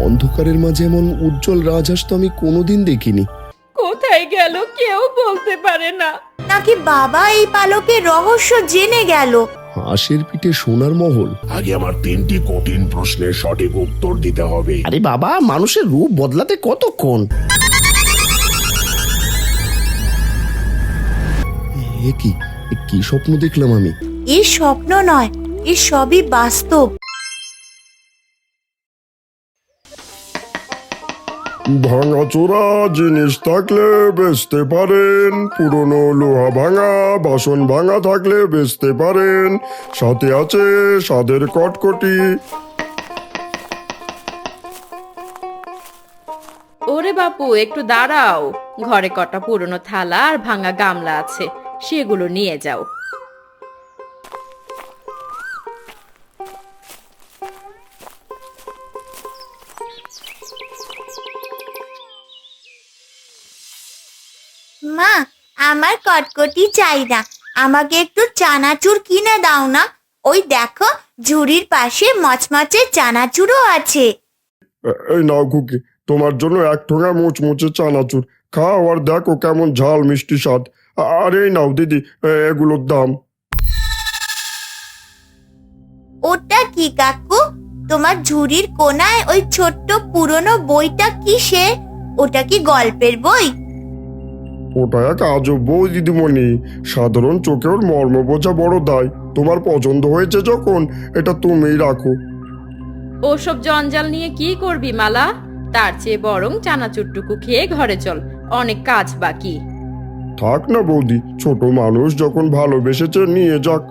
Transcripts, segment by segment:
অন্ধকারের মাঝে এমন উজ্জ্বল রাজহাঁস তো আমি কোনোদিন দেখিনি। কোথায় গেল কেউ বলতে পারে না। নাকি বাবা এই পালকের রহস্য জেনে গেল? হাঁসের পিঠে সোনার মহল? আগে আমার 3টি কঠিন প্রশ্নের সঠিক উত্তর দিতে হবে। আরে বাবা, মানুষের রূপ বদলাতে কতক্ষণ? এ কি কি স্বপ্ন দেখলাম আমি? এ স্বপ্ন নয়, এ সবই বাস্তব। ভাঙাচোরা জিনিস থাকলে বেচতে পারেন, পুরনো লোহা ভাঙা বাসন ভাঙা থাকলে বেচতে পারেন, সাথে আছে স্বাদের কটকটি। ওরে বাপু, একটু দাঁড়াও। ঘরে কটা পুরনো থালা আর ভাঙা গামলা আছে, সেগুলো নিয়ে যাও। মা, আমার কটকটি চাই না, আমাকে একটু চানাচুর কিনে দাও না। ওই দেখো, ঝুড়ির পাশে মচমচে চানাচুরও আছে। এই নাও খুকি, তোমার জন্য 1 ঠোঙা মুচমুচে চানাচুর। খাও আর দেখো কেমন ঝাল মিষ্টি স্বাদ। আর এই নাও দিদি, এগুলোর দাম। ওটা কি কাকু? তোমার ঝুড়ির কোনায় ওই ছোট্ট পুরনো বইটা কিসে? ওটা কি গল্পের বই? ওটা এক আজব বই দিদিমণি, সাধারণ চোখে ওর মর্ম বোঝা বড় দায়। তোমার পছন্দ হয়েছে যখন, এটা তুমিই রাখো। ওসব জঞ্জাল নিয়ে কি করবি মালা? তার চেয়ে বরং চানাচুরটুকু খেয়ে ঘরে চল, অনেক কাজ বাকি। থাক না বৌদি, ছোট মানুষ যখন ভালোবেসেছে নিয়ে যাক।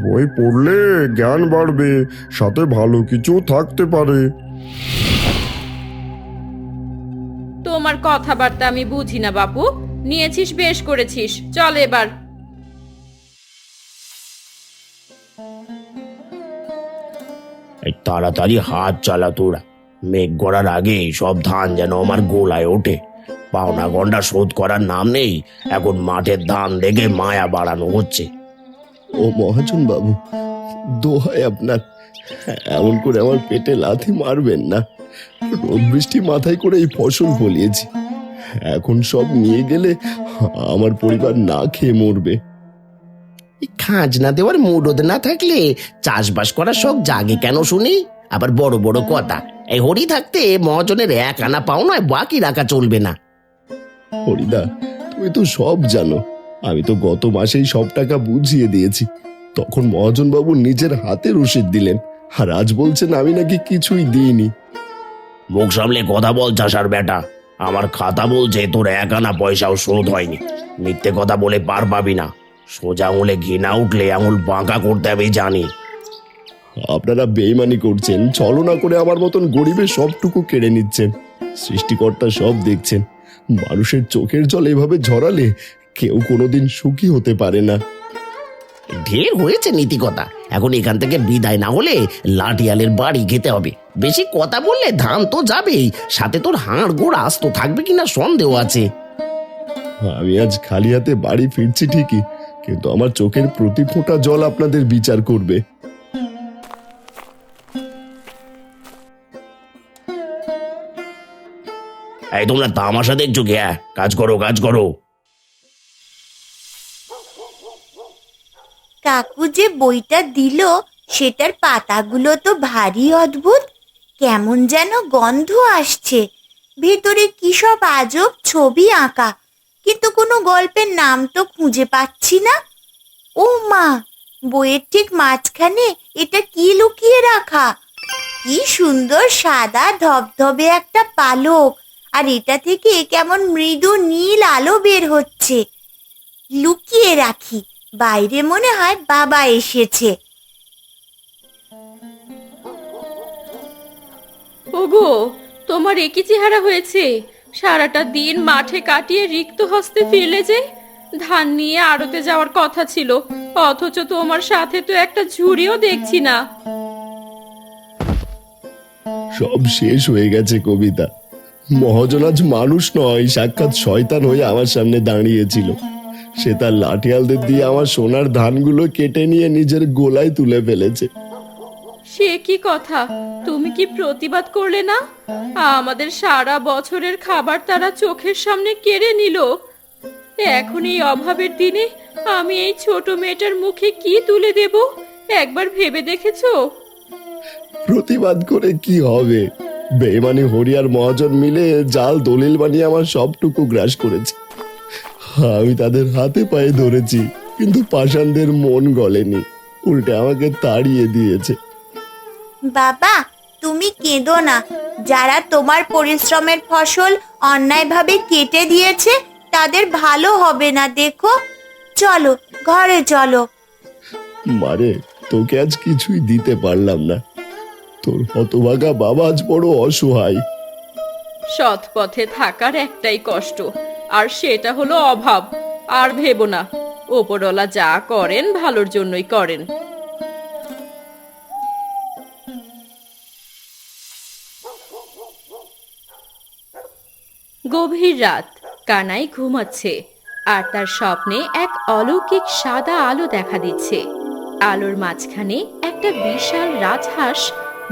বই পড়লে জ্ঞান বাড়বে, সাথে ভালো কিছু থাকতে পারে। তোমার কথাবার্তা আমি বুঝি না বাপু। নিয়েছিস, বেশ করেছিস, চল এবার। এই তাড়াতাড়ি হাত চালা তোরা, মেঘ গড়ার আগে সব ধান যেন আমার গোলায় ওঠে। পাওনা গন্ডা শোধ করার নাম নেই, এখন মাঠের ধান দেখে মায়া বাড়ানো হচ্ছে। ও মহাজন বাবু, দোহাই আপনার, এমন করে আমার পেটে লাথি মারবেন না। রোদ বৃষ্টি মাথায় করে এই ফসল ফলিয়েছি, এখন সব নিয়ে গেলে আমার পরিবার না খেয়ে মরবে। খাজনা দেওয়ার মুরদ না থাকলে চাষবাস করার শখ জাগে কেন শুনি? আবার বড় বড় কথা। এই হরি থাকতে মহাজনের 1 আনা পাও নয় বাকি রাখা চলবে না। হরিদা, তুমি তো সব জানো। আমি তো গত মাসেই সব টাকা বুঝিয়ে দিয়েছি। তখন মহাজন বাবু নিজের হাতে রসিদ দিলেন, আর আজ বলছেন আমি নাকি কিছুই দিইনি। মুখ সামলে কথা বল চাষার বেটা। আমার খাতা বলছে তোর 1 আনা পয়সাও শোধ হয়নি। মিথ্যে কথা বলে পার পাবি না। সোজা আঙুলে ঘৃণা উঠলে আঙুল বাঁকা করতে আমি জানি। আপনারা বেইমানি করছেন, ছলনা করে আমার মতন গরিবের সবটুকু কেড়ে নিচ্ছেন। সৃষ্টিকর্তা সব দেখছেন। মানুষের চোখের জল এভাবে ঝরালে কেউ কোনোদিন সুখী হতে পারে না। ঢের হয়েছে নীতি কথা, এখন এখান থেকে বিদায় না হলে লাঠিয়ালের বাড়ি খেতে হবে। বেশি কথা বললে ধান তো যাবেই, সাথে তোর হাড় গোড় আস্ত থাকবে কিনা সন্দেহ আছে। আমি আজ খালি হাতে বাড়ি ফিরছি ঠিকই, কিন্তু আমার চোখের প্রতি ফোঁটা জল আপনাদের বিচার করবে। এই তোমরা তামাশা দেখছো কে? কাজ করো, কাজ করো। কাকু যে বইটা দিল, সেটার পাতাগুলো তো ভারী অদ্ভুত। কেমন যেন গন্ধ আসছে। ভেতরে কি সব আজব ছবি আঁকা, কিন্তু কোনো গল্পের নাম তো খুঁজে পাচ্ছি না। ও মা, বইয়ের ঠিক মাঝখানে এটা কি লুকিয়ে রাখা? কি সুন্দর সাদা ধবধবে একটা পালক, আর এটা থেকে কেমন মৃদু নীল আলো বের হচ্ছে। লুকিয়ে রাখি, বাইরে মনে হয় বাবা এসেছে। ওগো, তোমার একই চেহারা হয়েছে। সারাটা দিন মাঠে কাটিয়ে রিক্ত হস্তে ফিরলে যে। ধান নিয়ে আড়তে যাওয়ার কথা ছিল, অথচ তোমার সাথে তো একটা ঝুড়িও দেখছি না। সব শেষ হয়ে গেছে কবিতা। মহাজন আজ মানুষ নয়, সাক্ষাৎ শয়তান হয়ে আমার সামনে দাঁড়িয়েছিল। সে তার লাঠিয়ালদের দিয়ে আমার সোনার ধানগুলো কেটে নিয়ে নিজের গোলায় তুলে ফেলেছে। সে কি কথা, তুমি কি প্রতিবাদ করলে না? আমাদের সারা বছরের খাবার তারা চোখের সামনে কেড়ে নিল। এখন এই অভাবের দিনে আমি এই ছোট মেয়েটার মুখে কি তুলে দেব, একবার ভেবে দেখেছো? প্রতিবাদ করে কি হবে? বেইমানি হরিয়ার মহাজন মিলে জাল দলিল বানিয়ে আমার সবটুকু গ্রাস করেছে। আমি তাদের হাতে পায়ে ধরেছি, কিন্তু পাষাণদের মন গলেনি, উল্টে আমাকে তাড়িয়ে দিয়েছে। বাবা, তুমি কেঁদো না। যারা তোমার পরিশ্রমের ফসল অন্যায়ভাবে কেটে দিয়েছে তাদের ভালো হবে না, দেখো। চলো, ঘরে চলো। মারে, তোকে আজ কিছুই দিতে পারলাম না। তোর হতভাগা বাবা আজ বড় অসহায়। সৎ পথে থাকার একটাই কষ্ট, আর সেটা হলো অভাব। আর ভেবো না, ওপরওয়ালা যা করেন ভালোর জন্যই করেন। গভীর রাত, কানাই ঘুমাচ্ছে, আর তার স্বপ্নে এক অলৌকিক সাদা আলো দেখা দিচ্ছে। আলোর মাঝখানে একটা বিশাল রাজহাঁস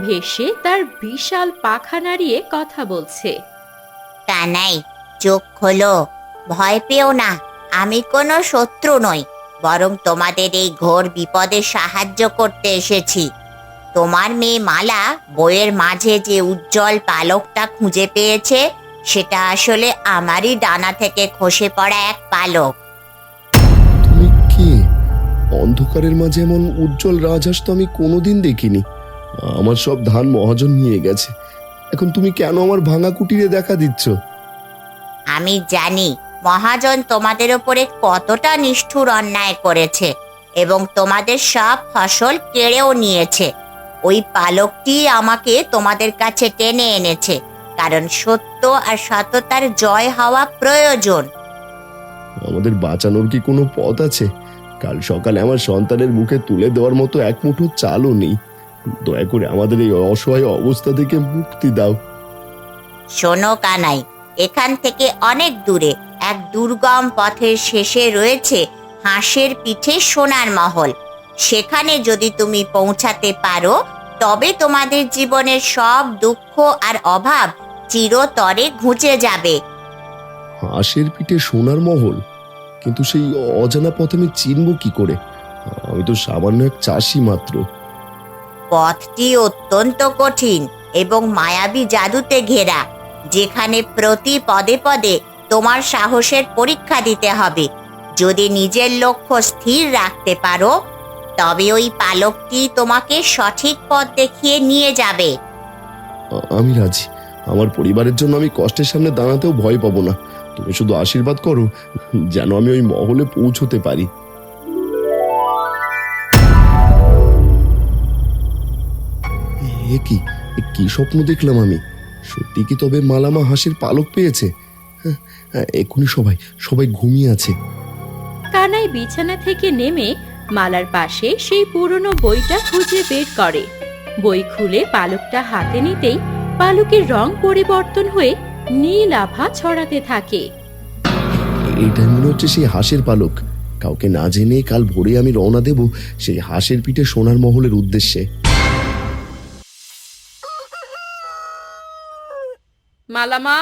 ভেসে তার বিশাল পাখা নাড়িয়ে কথা বলছে। কানাই, চোখ খোলো, ভয় পেও না। আমি কোনো শত্রু নই, বরং তোমাদের এই ঘোর বিপদে সাহায্য করতে এসেছি। তোমার মেয়ে মালা বইয়ের মাঝে যে উজ্জ্বল পালকটা খুঁজে পেয়েছে, সেটা আসলে আমারই ডানা থেকে খসে পড়া এক পালক। তুমি কে? অন্ধকারের মাঝে এমন উজ্জ্বল রাজহাঁস তো আমি কোনোদিন দেখিনি। আমার সব ধান মহাজন নিয়ে গেছে। এখন তুমি কেন আমার ভাঙা কুটিরে দেখা দিচ্ছ? আমি জানি মহাজন তোমাদের ওপরে কতটা নিষ্ঠুর অন্যায় করেছে এবং তোমাদের সব ফসল কেড়েও নিয়েছে। ওই পালকটি আমাকে তোমাদের কাছে টেনে এনেছে, কারণ সত্য আর সততার জয় হওয়া প্রয়োজন। আমাদের বাঁচানোর কি কোনো পথ আছে? কাল সকালে আমার সন্তানের মুখে তুলে দেওয়ার মতো এক মুঠো চালও নেই। দয়া করে আমাদের এই অসহায় অবস্থা থেকে মুক্তি দাও। শোনো কানাই, এখান থেকে অনেক দূরে এক দুর্গম পথের শেষে রয়েছে হাঁসের পিঠে সোনার মহল। সেখানে যদি তুমি পৌঁছাতে পারো, তবে তোমাদের জীবনের সব দুঃখ আর অভাব চিরতরে ঘুচে যাবে। হাঁসের পিঠে সোনার মহল? কিন্তু সেই অজানা পথ আমি চিনব কি করে? আমি তো সামান্য এক চাষি মাত্র। পথটি অত্যন্ত কঠিন এবং মায়াবী জাদুতে ঘেরা, যেখানে প্রতি পদে পদে তোমার সাহসের পরীক্ষা দিতে হবে। যদি নিজের লক্ষ্য স্থির রাখতে পারো, তবে ওই পালকটি তোমাকে সঠিক পথ দেখিয়ে নিয়ে যাবে। আমি রাজি। আমার পরিবারের জন্য আমি কষ্টের সামনে দাঁড়াতেও ভয় পাবো না। তুমি শুধু আশীর্বাদ করো যেন আমি ওই মহলে পৌঁছতে পারি। এ কি কি স্বপ্ন দেখলাম আমি? সত্যি কি তবে মালামা হাঁসের পালক পেয়েছে? এখনই সবাই সবাই ঘুমিয়ে আছে। কানাই বিছানা থেকে নেমে মালার পাশে সেই পুরনো বইটা খুঁজে বের করে। বই খুলে পালকটা হাতে নিতেই পালকের রং পরিবর্তন হয়ে নীল আভা ছড়াতে থাকে। এইটাই মনে হচ্ছে সেই হাঁসের পালক। কাউকে না জেনে কাল ভোরে আমি রওনা দেব সেই হাঁসের পিঠে সোনার মহলের উদ্দেশ্যে। মালামা,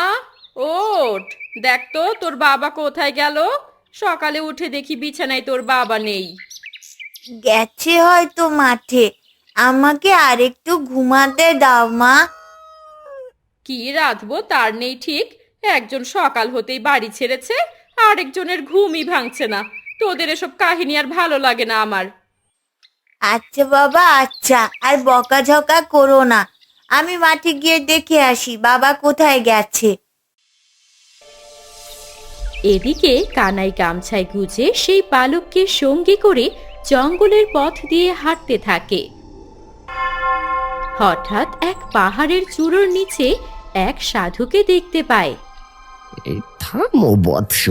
ওঠ, দেখ তো তোর বাবা কোথায় গেল। সকালে উঠে দেখি বিছানায় তোর বাবা নেই। গেছে হয়তো মাঠে। আমাকে আরেকটু ঘুমাতে দাও মা। কি রাঁধবো তার নেই ঠিক। একজন সকাল হতেই বাড়ি ছেড়েছে, আরেকজনের ঘুমই ভাঙছে না। তোদের এসব কাহিনী আর ভালো লাগে না আমার। আচ্ছা বাবা, আচ্ছা, আর বকাঝকা করো না। আমি মাঠে গিয়ে দেখে আসি বাবা কোথায় গেছে। এদিকে কানাই গামছায় গুজে সেই পালককে সঙ্গী করে জঙ্গলের পথ দিয়ে হাঁটতে থাকে। হঠাৎ এক পাহাড়ের চূড়োর নিচে এক সাধুকে দেখতে পায়। এই থামো বৎস,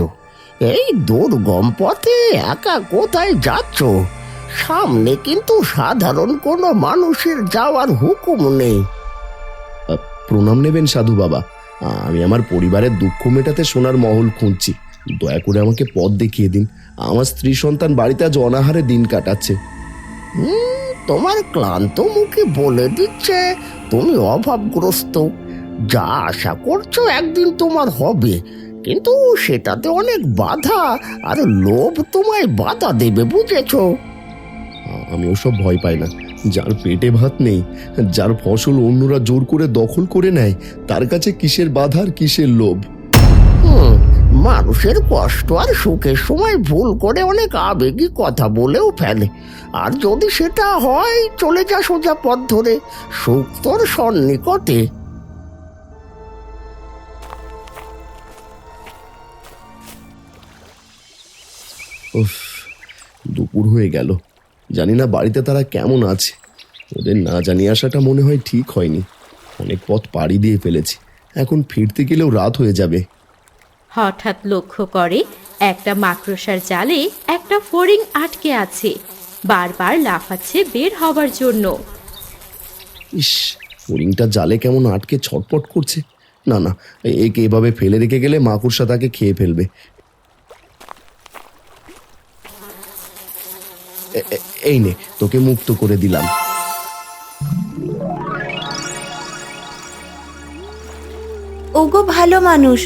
এই দুর্গম পথে একা কোথায় যাচ্ছ? সামনে কিন্তু সাধারণ কোনো মানুষের যাওয়ার হুকুম নেই। প্রণাম নেবেন সাধু বাবা। আমি আমার পরিবারের দুঃখ মেটাতে সোনার মহল খুঁজছি। দয়া করে আমাকে পথ দেখিয়ে দিন। আমার স্ত্রী সন্তান বাড়িতে আজ অনাহারে দিন কাটাচ্ছে। তোমার ক্লান্ত মুখে বলে দিচ্ছে তুমি অভাবগ্রস্ত। যা আশা করছো একদিন তোমার হবে, কিন্তু সেটাতে অনেক বাধা আর লোভ তোমায় বাধা দেবে, বুঝেছো? আমি ওসব ভয় পাই না। যার পেটে ভাত নেই, যার ফসল অন্যরা জোর করে দখল করে নেয়, তার কাছে কিসের বাধা আর কিসের লোভ? মানুষের কষ্ট আর সুখের সময় ভুল করে অনেক আবেগী কথা বলেও ফেলে। আর যদি সেটা হয়, চলে যা সোজা পথ ধরে, সুখ তোর সন্নিকটে। উফ, দুপুর হয়ে গেল। জানি না বাড়িতে তারা কেমন আছে। ওদের না জানিয়ে আসাটা মনে হয় ঠিক হয়নি। অনেক পথ পাড়ি দিয়ে ফেলেছি, এখন ফিরতে গেলেও রাত হয়ে যাবে। হঠাৎ লক্ষ্য করে একটা মাকড়সার জালে একটা ফড়িং আটকে আছে, বারবার লাফাচ্ছে বের হবার জন্য। ইস, ফড়িংটা জালে কেমন আটকে ছটপট করছে। না না, একে এভাবে ফেলে রেখে গেলে মাকড়সা তাকে খেয়ে ফেলবে। এই নে, তোকে মুক্ত করে দিলাম। ওগো ভালো মানুষ,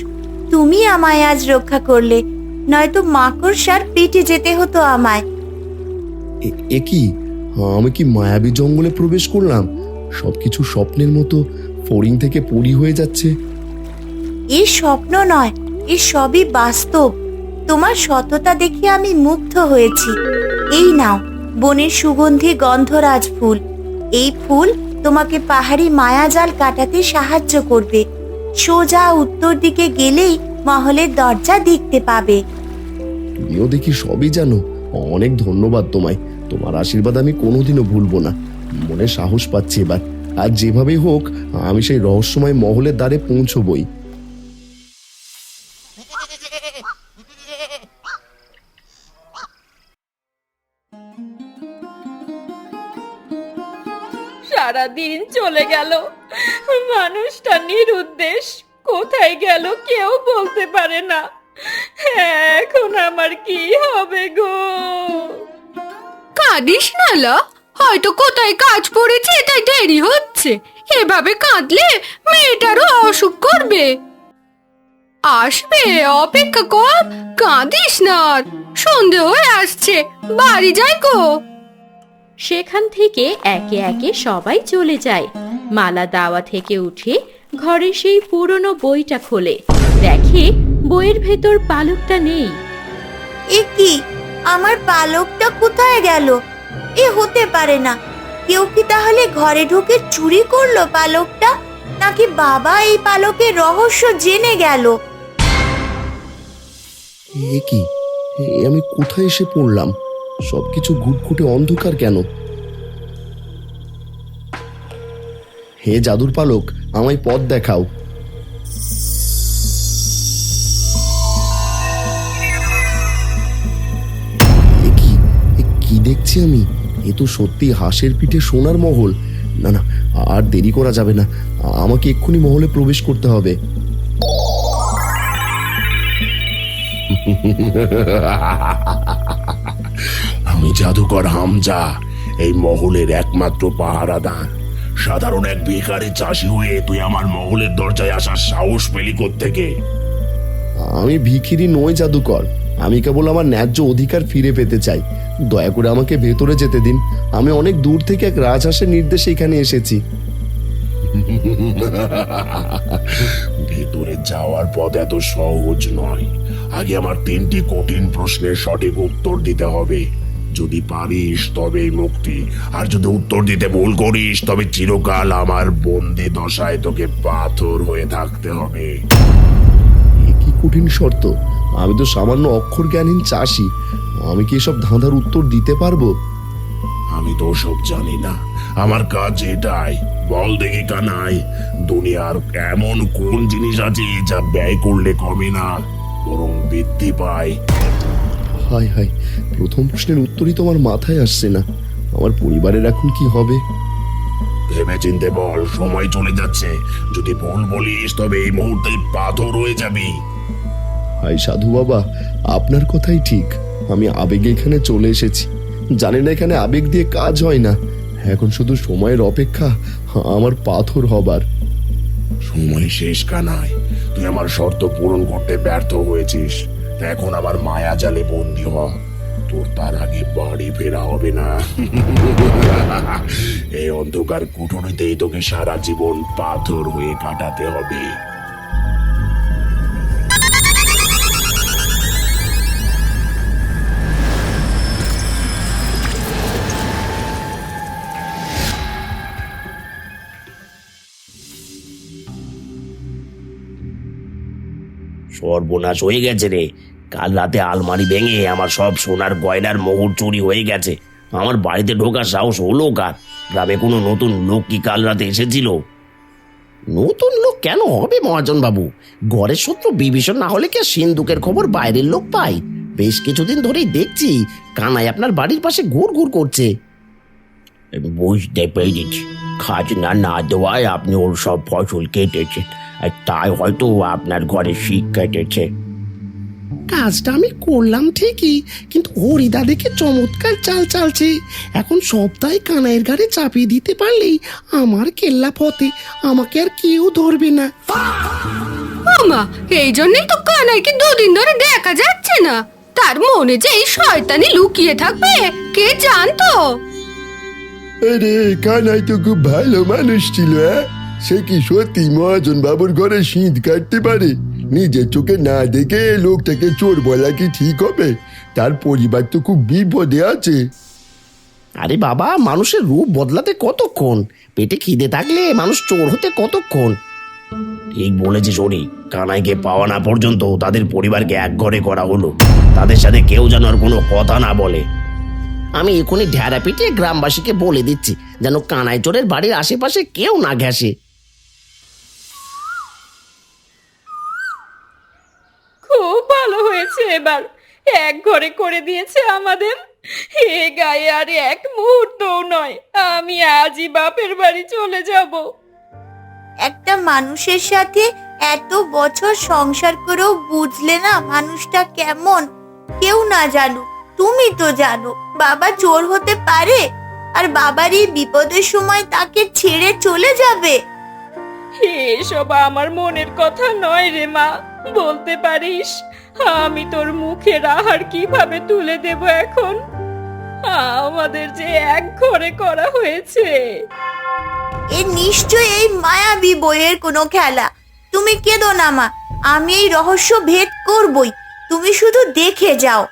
তুমি আমায় আজ রক্ষা করলে, নয়তো মাকড়সার পেটে যেতে হতো আমায়। এ কি? আমি কি মায়াবী জঙ্গলে প্রবেশ করলাম? সবকিছু স্বপ্নের মতো ফড়িং থেকে পরি হয়ে যাচ্ছে। এ স্বপ্ন নয়, এ সবই বাস্তব। তোমার সততা দেখে আমি মুগ্ধ হয়েছি। এই নাও বনের সুগন্ধি গন্ধরাজ ফুল। এই ফুল তোমাকে পাহাড়ি মায়াজাল কাটাতে সাহায্য করবে। সোজা উত্তর দিকে গেলেই মহলের দরজা দেখতে পাবে। তুমিও দেখি সবই জানো। অনেক ধন্যবাদ তোমায়। তোমার আশীর্বাদ আমি কোনোদিনও ভুলবো না। মনে সাহস পাচ্ছি এবার। আর যেভাবেই হোক আমি সেই রহস্যময় মহলের দ্বারে পৌঁছবই। সারাদিন চলে গেল, মানুষটা নিরুদ্দেশ, কোথায় গেল কেউ বলতে পারে না। এখন আমার কি হবে গো? কাঁদিস না লা, হয়তো কোথায় কাজ পড়েছে তাই দেরি হচ্ছে। এভাবে কাঁদলে মেয়েটারও অসুখ করবে। আসবে, অপেক্ষা কর, কাঁদিস না। সন্ধে হয়ে আসছে, বাড়ি যাই গো। সেখান থেকে একে একে সবাই চলে যায়। মালা দাওয়া থেকে উঠে ঘরে সেই পুরনো বইটা খোলে, দেখে বইয়ের ভেতর পালকটা নেই। এ কি, আমার পালকটা কোথায় গেল? এ হতে পারে না। কেউ কি তাহলে ঘরে ঢুকে চুরি করলো পালকটা? নাকি বাবা এই পালকের রহস্য জেনে গেল? এ কি? আমি কোথায় এসে পড়লাম? সবকিছু ঘুটঘুটে অন্ধকার কেন? হে জাদুর পালক, আমায় পথ দেখাও। এ কি দেখছি আমি? এ তো সত্যি হাঁসের পিঠে সোনার মহল। না না, আর দেরি করা যাবে না। আমাকে এক্ষুনি মহলে প্রবেশ করতে হবে। আমি জাদুকর হামজা, এই মহলের একমাত্র পাহারাদার। সাধারণ এক ভিখারি চাষি হয়ে তুই আমার মহলের দরজায় আসার সাহস পেলি কোত্থেকে? আমি ভিখিরি নই জাদুকর। আমি কেবল আমার ন্যায্য অধিকার ফিরে পেতে চাই। দয়া করে আমাকে ভেতরে যেতে দিন। আমি অনেক দূর থেকে এক রাজহাঁসের নির্দেশে এখানে এসেছি। ভেতরে যাওয়ার পথ এত সহজ নয়। আগে আমার 3টি কঠিন প্রশ্নের সঠিক উত্তর দিতে হবে। যদি পারিস তবেই মুক্তি, আর যদি উত্তর দিতে ভুল করিস তবে চিরকাল আমার বন্দি দশায় তোকে পাথর হয়ে থাকতে হবে। এ কি কঠিন শর্ত! আমি তো সামান্য অক্ষর জ্ঞানহীন চাষি। আমি কি এসব ধাঁধার উত্তর দিতে পারবো? আমি তো সব জানি না, আমার কাজ এটাই। বল দেখি কানাই, দুনিয়ার এমন কোন জিনিস আছে যা ব্যয় করলে কমে না, বরং বৃদ্ধি পায়? হায় হায়, প্রথম প্রশ্নের উত্তরই তোমার মাথায় আসছে না। আমার পরিবারের এখন কি হবে? ভেবে চিনতে বল, সময় চলে যাচ্ছে। যদি ভুল বলিস তবে এই মুহূর্তে পাথর হয়ে যাবি। হায় সাধু বাবা, আপনার কথাই ঠিক। আমি আবেগে এখানে চলে এসেছি। জানি না এখানে আবেগ দিয়ে কাজ হয় না। এখন শুধু সময়ের অপেক্ষা আমার পাথর হবার। সময় শেষ কানাই, তুই আমার শর্ত পূরণ করতে ব্যর্থ হয়েছিস। এখন আবার মায়া জালে বন্দি হ। তোর তার আগে বাড়ি ফেরা হবে না। এই অন্ধকার কুঠুরিতেই তোকে সারা জীবন পাথর হয়ে কাটাতে হবে। সর্বনাশ হয়ে গেছে রে। কাল রাতে আলমারি ভেঙে আমার সব সোনার গয়নার মোহর চুরি হয়ে গেছে। আমার বাড়িতে ঢোকার সাহস হলো কার? গ্রামে কোনো নতুন লোক কি কাল রাতে এসেছিল? নতুন লোক কেন হবে মহাজন বাবু? ঘরের শত্রু বিভীষণ না হলে কি আর সিন্ধুকের খবর বাইরের লোক পায়? বেশ কিছুদিন ধরেই দেখছি কানাই আপনার বাড়ির পাশে ঘুর ঘুর করছে। বুঝতে পেরেছি, খাজনা না দেওয়ায় আপনি ওর সব ফসল কেটেছেন, আর তাই হয়তো আপনার ঘরে শিক কেটেছে। কাজটা আমি করলাম ঠিকই, কিন্তু হরিদা দেখে চমৎকার চাল চালছে। এখন সপ্তাহে কানাইয়ের ঘাড়ে চাপিয়ে দিতে পারলেই আমার কেল্লা ফতে, আমাকে আর কেউ ধরবে না। আমা, এই জন্যই তো কানাইকে দুদিন ধরে দেখা যাচ্ছে না। তার মনে যে এই শয়তানি লুকিয়ে থাকবে কে জানতো? আরে কানাই তো খুব ভালো মানুষ ছিল। সে কি সত্যি মহাজন বাবুর ঘরে শীত কাটতে পারে? নিজের চোখে না দেখে লোকটাকে চোর বলা কি ঠিক হবে? তার পরিবার তো খুব বিপদে আছে। আরে বাবা, মানুষের রূপ বদলাতে কতক্ষণ? পেটে খিদে থাকলে মানুষ চোর হতে কতক্ষণ? ঠিক বলেছিস হরি। কানাইকে পাওয়া না পর্যন্ত তাদের পরিবারকে এক ঘরে করা হলো। তাদের সাথে কেউ যেন আর কোনো কথা না বলে। আমি এখনই ঢেরা পিটিয়ে গ্রামবাসীকে বলে দিচ্ছি যেন কানাই চোরের বাড়ির আশেপাশে কেউ না ঘেঁষে। খুব ভালো হয়েছে, এবার এক ঘরে করে দিয়েছে আমাদের। এ গায়ে আর এক মুহূর্তও নয়। আমি আজই বাপের বাড়ি চলে যাব। একটা মানুষের সাথে এত বছর সংসার করেও বুঝলে না মানুষটা কেমন? কেউ না জানুক, তুমি তো জানো বাবা চোর হতে পারে, আর বাবার এই বিপদের সময় তাকে ছেড়ে চলে যাবে? এসব আমার মনের কথা নয় রে মা, বলতে পারিস? আমি তোর মুখের আহার কিভাবে তুলে দেব এখন? আমাদের যে এক ঘরে করা হয়েছে। এ নিশ্চয় এই মায়াবী বইয়ের কোনো খেলা। তুমি কেঁদো না মা, আমি এই রহস্য ভেদ করবই, তুমি শুধু দেখে যাও।